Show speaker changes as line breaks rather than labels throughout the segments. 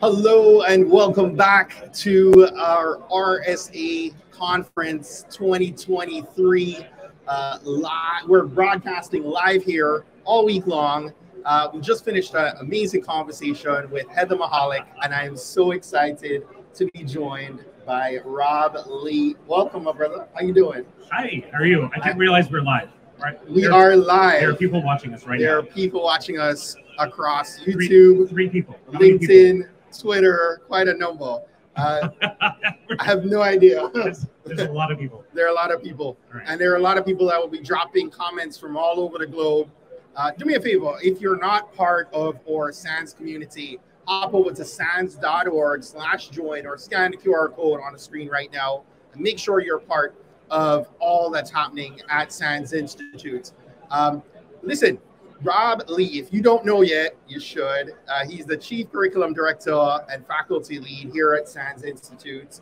Hello and welcome back to our RSA Conference 2023. We're broadcasting live here all week long. We just finished an amazing conversation with Heather Mahalik, and I'm so excited to be joined by Rob Lee. Welcome, my brother. How you doing?
Hi, how are you? I didn't realize we're live. Right?
We are live.
There are people watching us right now.
There are people watching us across YouTube,
three people,
LinkedIn, Twitter, quite a number. I have no idea.
There's a lot of people.
There are a lot of people.
Right.
And there are a lot of people that will be dropping comments from all over the globe. Do me a favor, if you're not part of our SANS community, hop over to sans.org/join or scan the QR code on the screen right now and make sure you're part of all that's happening at SANS Institute. Listen, Rob Lee, if you don't know yet, you should. He's the Chief Curriculum Director and Faculty Lead here at SANS Institute.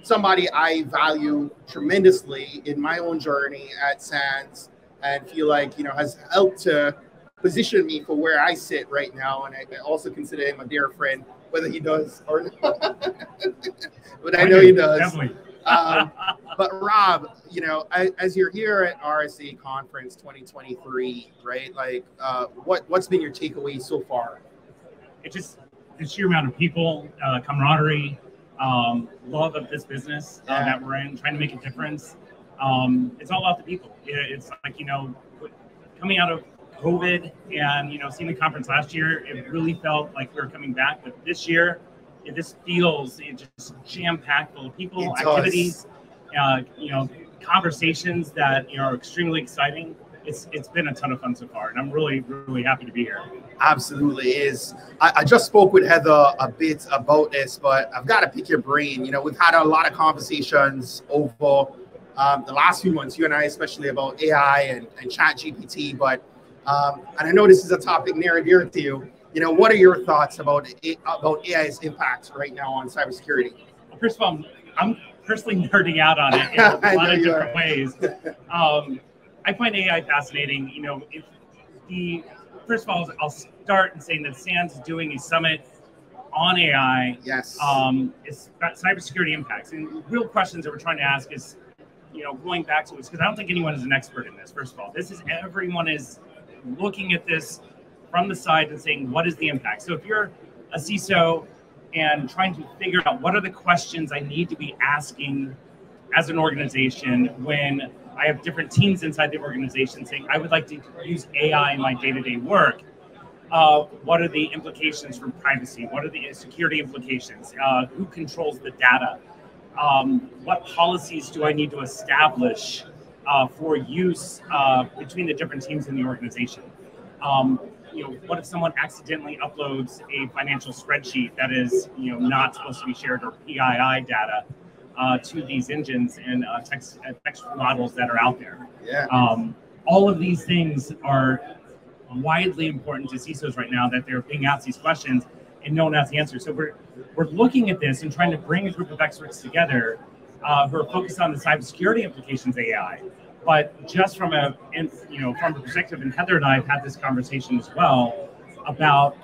Somebody I value tremendously in my own journey at SANS and feel like, has helped to position me for where I sit right now. And I also consider him a dear friend, whether he does or not. But I know he does.
Definitely.
But Rob, as you're here at RSA Conference 2023, right? Like, what's been your takeaway so far?
It's just the sheer amount of people, camaraderie, love of this business that we're in, trying to make a difference. It's all about the people. It's like, coming out of COVID and, seeing the conference last year, it really felt like we were coming back. But this year, this feels just jam-packed full of people, activities, conversations that are extremely exciting. It's been a ton of fun so far, and I'm really, really happy to be here.
Absolutely is. I just spoke with Heather a bit about this, but I've got to pick your brain. We've had a lot of conversations over the last few months, you and I especially, about AI and ChatGPT, but and I know this is a topic near and dear to you. What are your thoughts about AI's impact right now on cybersecurity?
Well, first of all, I'm personally nerding out on it in a lot of different ways. I find AI fascinating. First of all, I'll start in saying that SANS is doing a summit on AI.
Yes.
It's about cybersecurity impacts, and real questions that we're trying to ask is, going back to this, because I don't think anyone is an expert in this. First of all, everyone is looking at this from the side and saying, what is the impact? So if you're a CISO and trying to figure out what are the questions I need to be asking as an organization when I have different teams inside the organization saying, I would like to use AI in my day-to-day work. What are the implications from privacy? What are the security implications? Who controls the data? What policies do I need to establish for use between the different teams in the organization? What if someone accidentally uploads a financial spreadsheet that is, not supposed to be shared, or PII data to these engines and text models that are out there?
Yeah.
All of these things are widely important to CISOs right now, that they're being asked these questions and no one has the answer. So we're looking at this and trying to bring a group of experts together who are focused on the cybersecurity implications of AI. But just from a perspective, and Heather and I have had this conversation as well about,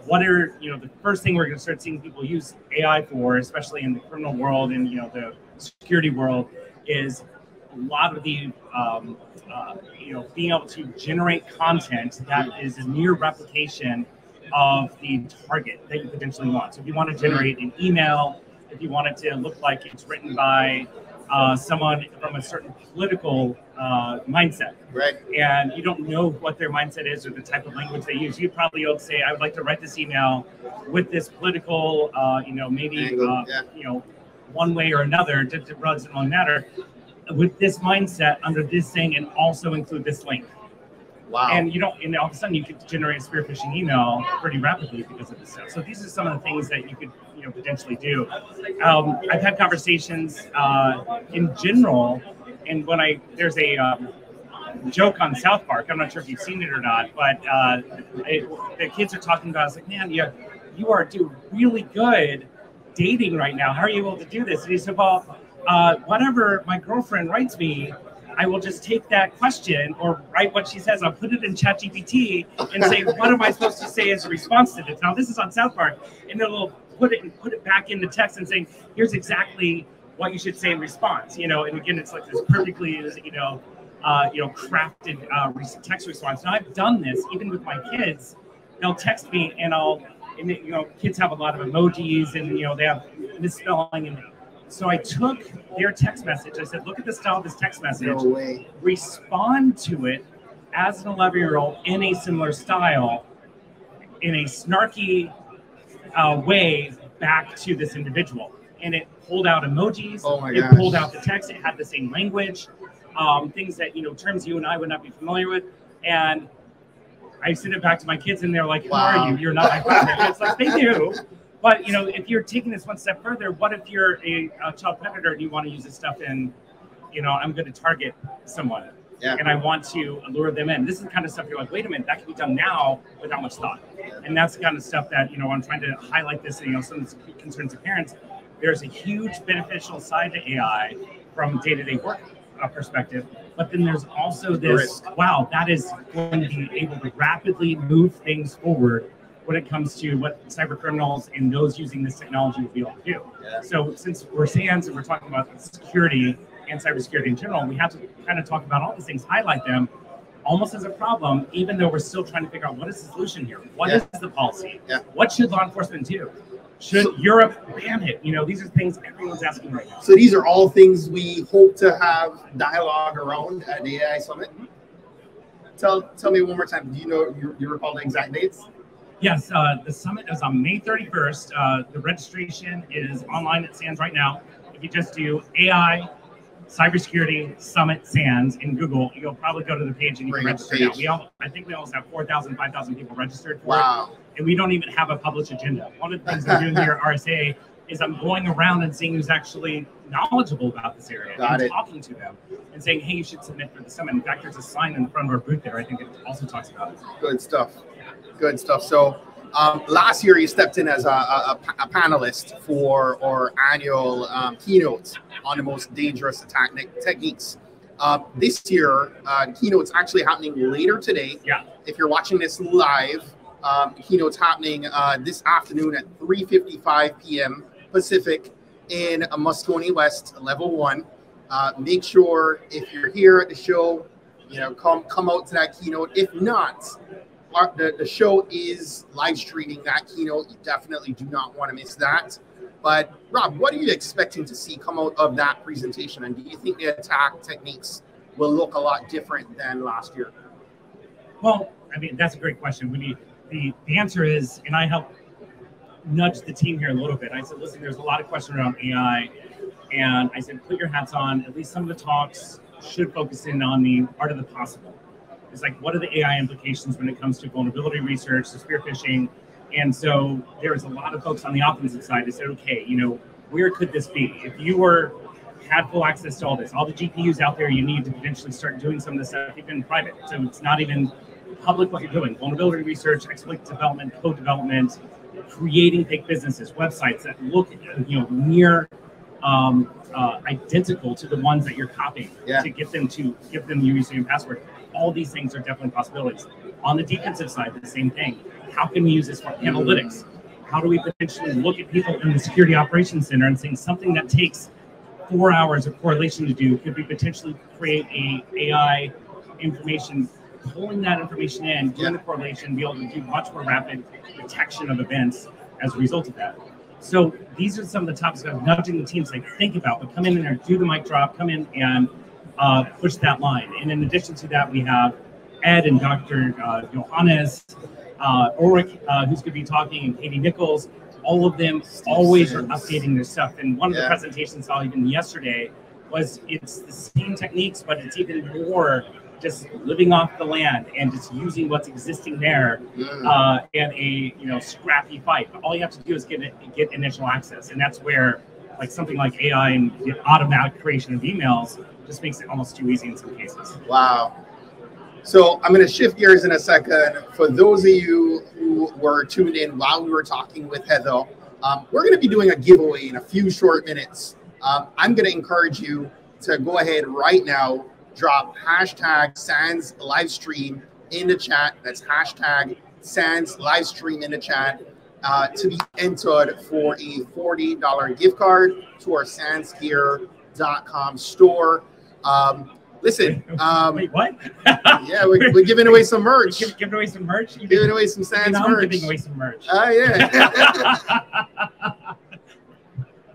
what are, the first thing we're going to start seeing people use AI for, especially in the criminal world and, the security world, is a lot of the, being able to generate content that is a near replication of the target that you potentially want. So if you want to generate an email, if you want it to look like it's written by someone from a certain political mindset,
right?
And you don't know what their mindset is or the type of language they use, you probably would say, I would like to write this email with this political, maybe, one way or another, it doesn't really matter, with this mindset under this thing, and also include this link.
Wow.
And and all of a sudden you could generate a spear phishing email pretty rapidly because of this stuff. So these are some of the things that you could, potentially do. I've had conversations in general, and there's a joke on South Park. I'm not sure if you've seen it or not, but the kids are talking about, it's like, man, you are doing really good dating right now. How are you able to do this? And he said, well, whatever my girlfriend writes me, I will just take that question or write what she says. I'll put it in ChatGPT and say, what am I supposed to say as a response to this? Now, this is on South Park, and it'll put it back in the text and saying, here's exactly what you should say in response. And again, it's like this perfectly, crafted text response. Now, I've done this even with my kids. They'll text me, and kids have a lot of emojis, and they have misspelling and. So I took their text message. I said, look at the style of this text message.
No way.
Respond to it as an 11-year-old in a similar style, in a snarky way back to this individual. And it pulled out emojis.
Oh my
it
gosh.
pulled out the text. It had the same language, things that, terms you and I would not be familiar with. And I sent it back to my kids, and they're like, who are you? You're not my partner. It's like, they do. But, if you're taking this one step further, what if you're a child predator and you want to use this stuff in, I'm going to target someone and I want to lure them in. This is the kind of stuff you're like, wait a minute, that can be done now without much thought. And that's the kind of stuff that, I'm trying to highlight this, some of the concerns of parents. There's a huge beneficial side to AI from day-to-day work perspective. But then there's also this, wow, that is going to be able to rapidly move things forward when it comes to what cyber criminals and those using this technology will be able to do. Yeah. So since we're SANS and we're talking about security and cybersecurity in general, we have to kind of talk about all these things, highlight them almost as a problem, even though we're still trying to figure out what is the solution here? What is the policy? Yeah. What should law enforcement do? Should Europe ban it? These are things everyone's asking right now.
So these are all things we hope to have dialogue around at the AI Summit. Tell me one more time. Do you recall the exact dates?
Yes, the summit is on May 31st. The registration is online at SANS right now. If you just do AI Cybersecurity Summit SANS in Google, you'll probably go to the page and you can register now. I think we almost have 4,000, 5,000 people registered for it. And we don't even have a published agenda. One of the things I'm doing here at RSA is I'm going around and seeing who's actually knowledgeable about this area talking to them and saying, hey, you should submit for the summit. In fact, there's a sign in front of our booth there. I think it also talks about it.
Good stuff. Good stuff. So last year you stepped in as a panelist for our annual keynote on the most dangerous attack techniques. This year, keynote's actually happening later today.
Yeah.
If you're watching this live, keynote's happening this afternoon at 3:55 p.m. Pacific in Moscone West, Level 1. Make sure if you're here at the show, come out to that keynote. If not, the show is live streaming that keynote. You definitely do not want to miss that. But Rob, what are you expecting to see come out of that presentation? And do you think the attack techniques will look a lot different than last year?
Well, that's a great question. The answer is, and I helped nudge the team here a little bit. I said, listen, there's a lot of questions around AI. And I said, put your hats on. At least some of the talks should focus in on the art of the possible. It's like, what are the AI implications when it comes to vulnerability research, to spear phishing? And so there's a lot of folks on the offensive side that said, okay, where could this be? If you had full access to all this, all the GPUs out there, you need to potentially start doing some of this stuff even in private. So it's not even public what you're doing. Vulnerability research, exploit development, code development, creating fake businesses, websites that look, near identical to the ones that you're copying to give them your username and password. All these things are definitely possibilities. On the defensive side, the same thing. How can we use this for analytics? How do we potentially look at people in the security operations center and saying something that takes 4 hours of correlation to do, could we potentially create a AI information, pulling that information in, doing the correlation, be able to do much more rapid detection of events as a result of that. So these are some of the topics I'm nudging the teams like think about, but come in there, do the mic drop, come in and push that line. And in addition to that, we have Ed and Dr. Johannes, Ulrich, who's going to be talking, and Katie Nichols. All of them always are updating their stuff. And one of the presentations I saw even yesterday was it's the same techniques, but it's even more just living off the land and just using what's existing there in a scrappy fight. But all you have to do is get initial access, and that's where something like AI and the automatic creation of emails just makes it almost too easy in some cases.
Wow. So I'm going to shift gears in a second. For those of you who were tuned in while we were talking with Heather, we're going to be doing a giveaway in a few short minutes. I'm going to encourage you to go ahead right now, drop hashtag Sans live stream in the chat. That's hashtag Sans live stream in the chat to be entered for a $40 gift card to our sansgear.com store. Listen.
Wait, what?
Yeah, we're giving away some merch.
Giving away some merch?
Giving away some Sans merch.
I'm giving away some merch.
Yeah.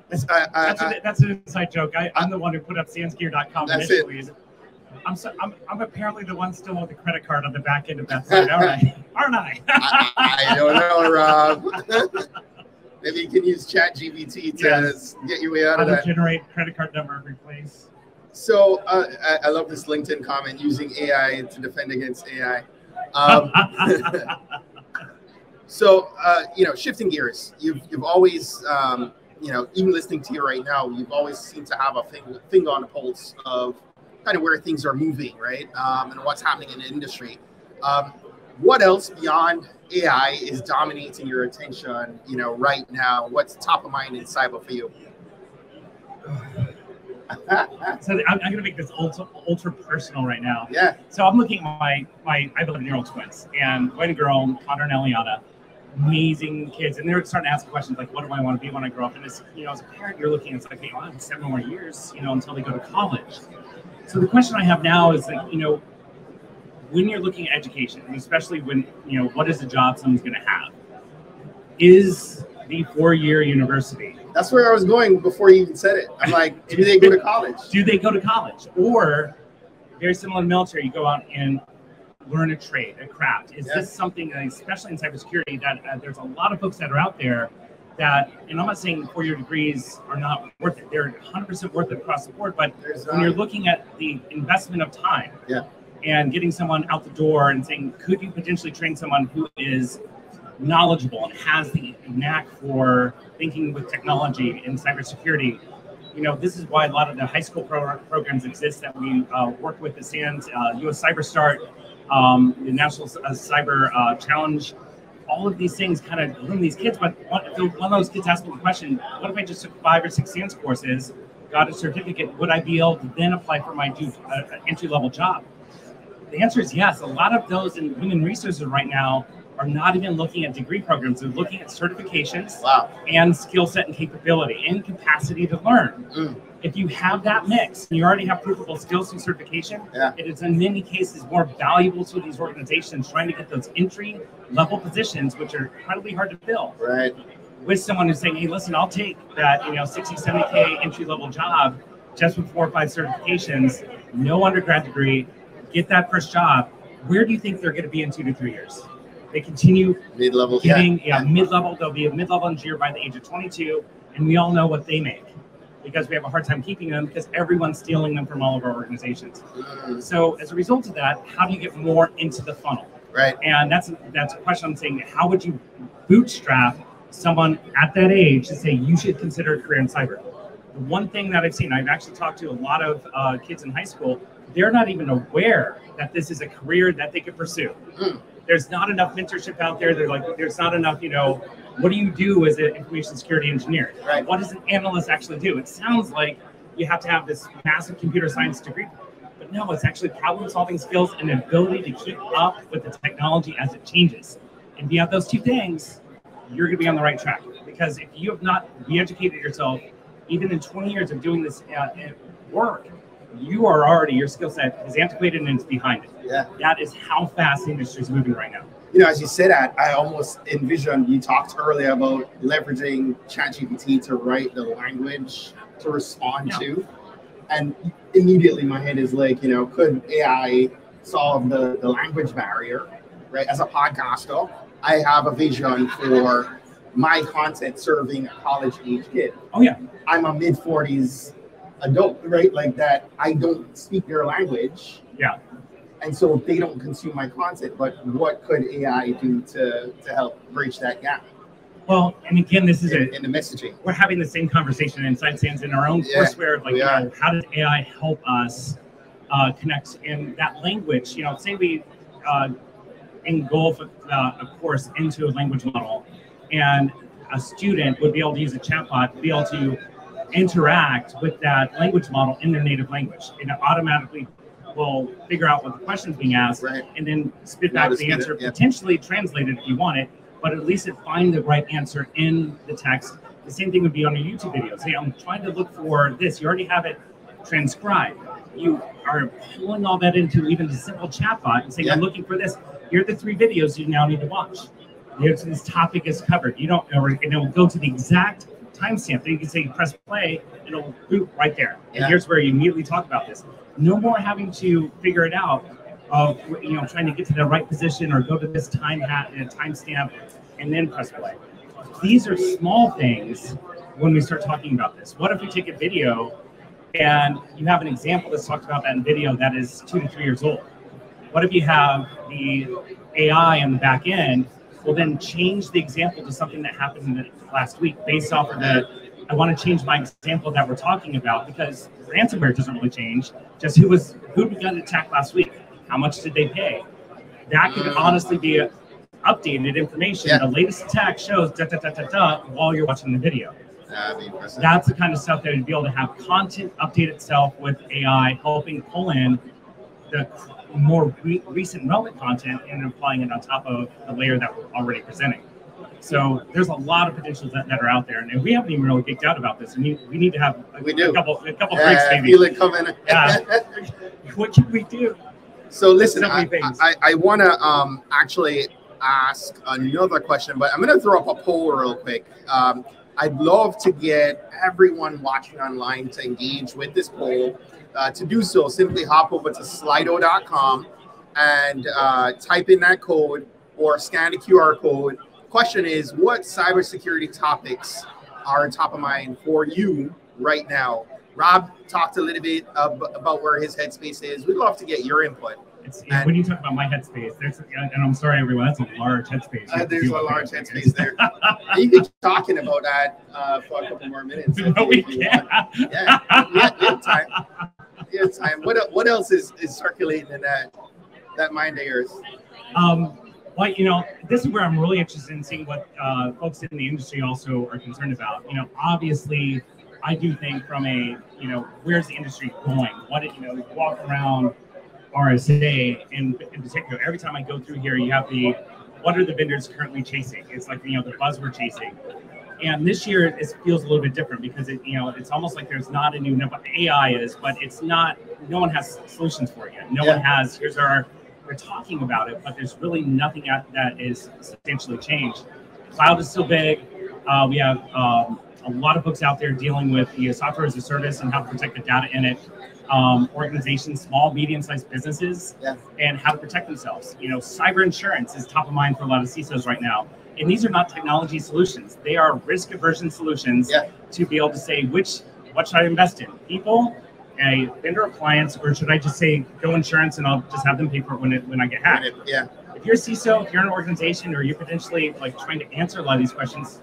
That's an inside joke. I'm the one who put up sansgear.com initially. I'm apparently the one still with the credit card on the back end of that site, aren't I?
I don't know, Rob. Maybe you can use ChatGPT to get your way out of that.
Generate credit card number every place.
So I love this LinkedIn comment, using AI to defend against AI. So shifting gears, you've always even listening to you right now, you've always seemed to have a finger on the pulse of kind of where things are moving, right? And what's happening in the industry. What else beyond AI is dominating your attention, right now? What's top of mind in cyber for you?
So I'm going to make this ultra personal right now.
Yeah. So
I'm looking at my I have 11-year-old twins, and boy and girl, Connor and Eliana, amazing kids, and they're starting to ask questions like, what do I want to be when I grow up? And as a parent, you're looking, it's like, hey, I have 7 more years, until they go to college. So the question I have now is like, when you're looking at education, and especially when, what is the job someone's going to have? Is the 4-year university?
That's where I was going before you even said it. I'm like, do they go to college?
Do they go to college? Or, very similar to the military, you go out and learn a trade, a craft. Is this something, especially in cybersecurity, that there's a lot of folks that are out there that, and I'm not saying 4-year degrees are not worth it. They're 100% worth it across the board. But when you're looking at the investment of time and getting someone out the door and saying, could you potentially train someone who is knowledgeable and has the knack for thinking with technology in cybersecurity? This is why a lot of the high school programs exist that we work with the SANS, US Cyber Start, the National Cyber Challenge. All of these things kind of groom these kids, but one of those kids asked me the question, what if I just took 5 or 6 SANS courses, got a certificate, would I be able to then apply for my entry-level job? The answer is yes. A lot of those in human resources right now are not even looking at degree programs. They're looking at certifications and skill set and capability and capacity to learn. If you have that mix and you already have provable skills through certification, it is in many cases more valuable to these organizations trying to get those entry level positions, which are incredibly hard to fill.
Right.
With someone who's saying, hey, listen, I'll take that 60, 70K entry level job just with 4 or 5 certifications, no undergrad degree, get that first job. Where do you think they're going to be in 2 to 3 years? They continue
mid-level,
getting mid-level. They'll be a mid-level engineer by the age of 22, and we all know what they make because we have a hard time keeping them because everyone's stealing them from all of our organizations. So as a result of that, how do you get more into the funnel?
Right.
And that's a question I'm saying. How would you bootstrap someone at that age to say you should consider a career in cyber? The one thing that I've seen, I've actually talked to a lot of kids in high school. They're not even aware that this is a career that they could pursue. There's not enough mentorship out there. They're like, there's not enough, what do you do as an information security engineer?
Right.
What does an analyst actually do? It sounds like you have to have this massive computer science degree, but no, it's actually problem solving skills and the ability to keep up with the technology as it changes. And if you have those 2 things, you're going to be on the right track. Because if you have not re-educated yourself, even in 20 years of doing this work, you are already, your skill set is antiquated and it's behind it.
Yeah.
That is how fast the industry is moving right now.
As you say that, I almost envisioned, you talked earlier about leveraging ChatGPT to write the language to respond to. And immediately my head is like, could AI solve the language barrier, right? As a podcaster, I have a vision for my content serving a college-age kid.
Oh, yeah.
I'm a mid-40s adult, right? Like that, I don't speak their language.
Yeah.
And so they don't consume my content, but what could AI do to help bridge that gap?
Well, and again, this is
in the messaging.
We're having the same conversation inside SANS in our own courseware. Like, how does AI help us connect in that language? Say we engulf a course into a language model, and a student would be able to use a chatbot to be able to interact with that language model in their native language, and it automatically will figure out what the question's being asked, and then spit back the answer, potentially translated if you want it, but at least it find the right answer in the text. The same thing would be on a YouTube video. Say, I'm trying to look for this. You already have it transcribed. You are pulling all that into even a simple chatbot and saying, I'm looking for this. Here are the 3 videos you now need to watch. This topic is covered. You don't, and it will go to the exact timestamp. Then you can say, press play, and it'll boot right there. And here's where you immediately talk about this. No more having to figure it out of, trying to get to the right position or go to this timestamp and then press play. These are small things when we start talking about this. What if we take a video and you have an example that's talked about that in video that is 2 to 3 years old? What if you have the AI on the back end will then change the example to something that happened last week based off of I want to change my example that we're talking about because ransomware doesn't really change. Just who got attacked last week? How much did they pay? That could honestly be updated information. The latest attack shows while you're watching the video. That's the kind of stuff that would be able to have content update itself with AI helping pull in the more recent relevant content and applying it on top of the layer that we're already presenting. So there's a lot of potentials that are out there, and we haven't even really geeked out about this. And we need to have a couple breaks, maybe.
I feel it coming.
What can we do?
So listen, I want to actually ask another question, but I'm going to throw up a poll real quick. I'd love to get everyone watching online to engage with this poll. To do so, simply hop over to slido.com and type in that code or scan the QR code. Question is, what cybersecurity topics are top of mind for you right now? Rob talked a little bit about where his headspace is. We'd love to get your input.
When you talk about my headspace, and I'm sorry, everyone, that's a large headspace.
There's a large headspace there. You could be talking about that for a couple more minutes.
No, we can't.
We have time. What else is circulating in that mind of yours?
Well, this is where I'm really interested in seeing what folks in the industry also are concerned about. Obviously, I do think from where's the industry going? Walk around RSA in particular. Every time I go through here, you have what are the vendors currently chasing? It's like, the buzz we're chasing. And this year it feels a little bit different because it's almost like there's not a new number. AI is, but it's not. No one has solutions for it yet. No one has. We're talking about it, but there's really nothing that is substantially changed. Cloud is still big. We have a lot of folks out there dealing with the software as a service and how to protect the data in it. Organizations, small, medium-sized businesses, and how to protect themselves. Cyber insurance is top of mind for a lot of CISOs right now. And these are not technology solutions. They are risk aversion solutions to be able to say, what should I invest in? People, a vendor of clients, or should I just say, go insurance and I'll just have them pay for it when I get hacked? If you're a CISO, if you're an organization, or you're potentially trying to answer a lot of these questions,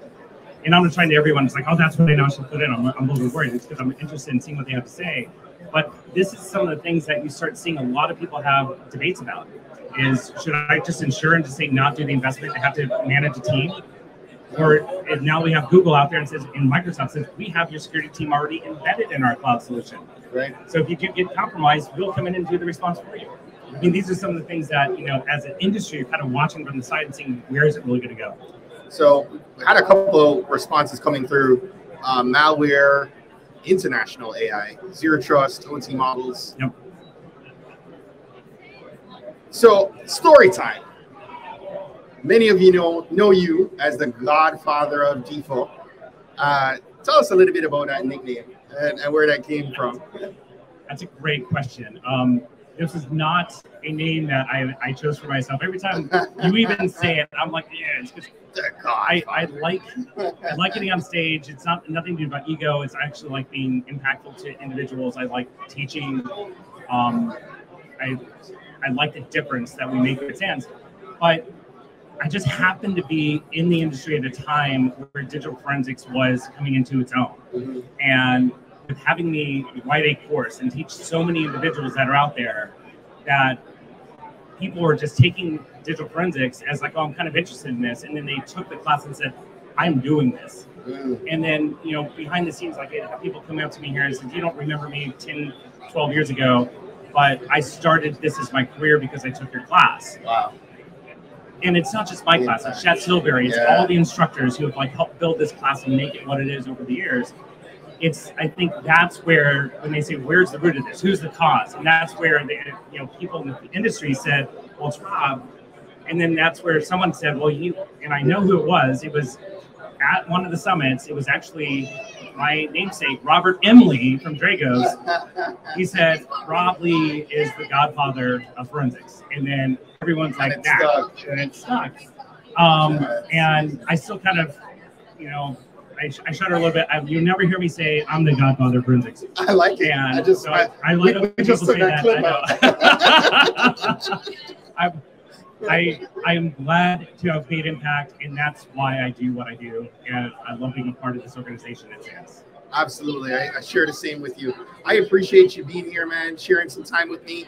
and I'm trying to everyone, it's like, oh, that's what I know I should put in. I'm a little bit worried. It's because I'm interested in seeing what they have to say. But this is some of the things that you start seeing a lot of people have debates about. Is should I just insure and just say not do the investment and have to manage a team? Or now we have Google out there and Microsoft says, we have your security team already embedded in our cloud solution. Right. So if you do get compromised, we'll come in and do the response for you. I mean, these are some of the things that, as an industry, you're kind of watching from the side and seeing where is it really going to go.
So I had a couple of responses coming through. Malware, international AI, zero trust, OT models.
Yep.
So story time. Many of you know you as the godfather of default. Tell us a little bit about that nickname and where that came from.
That's a great question. This is not a name that I chose for myself. Every time you even say it, I'm like, yeah, it's because I like getting on stage. It's nothing to do about ego. It's actually like being impactful to individuals. I like teaching. I like the difference that we make with hands. But I just happened to be in the industry at a time where digital forensics was coming into its own. Mm-hmm. And with having me write a course and teach so many individuals that are out there, that people were just taking digital forensics as like, oh, I'm kind of interested in this. And then they took the class and said, I'm doing this. Mm. And then, behind the scenes, like people come up to me here and said, you don't remember me 10, 12 years ago. but I started this as my career because I took your class.
Wow.
And it's not just my class, it's Chet Silberry, it's all the instructors who have like helped build this class and make it what it is over the years. I think that's where, when they say, where's the root of this? Who's the cause? And that's where people in the industry said, well, it's Rob. And then that's where someone said, well, and I know who it was. It was at one of the summits. It was actually my namesake, Robert Emley from Dragos. He said, Rob Lee is the godfather of forensics. And then everyone's like, that. And it stuck. And I still kind of, I shudder a little bit. You never hear me say I'm the godfather of forensics.
I like it.
And
I
like when people say that. I am glad to have made impact, and that's why I do what I do. And I love being a part of this organization at SANS.
Absolutely. I share the same with you. I appreciate you being here, man, sharing some time with me.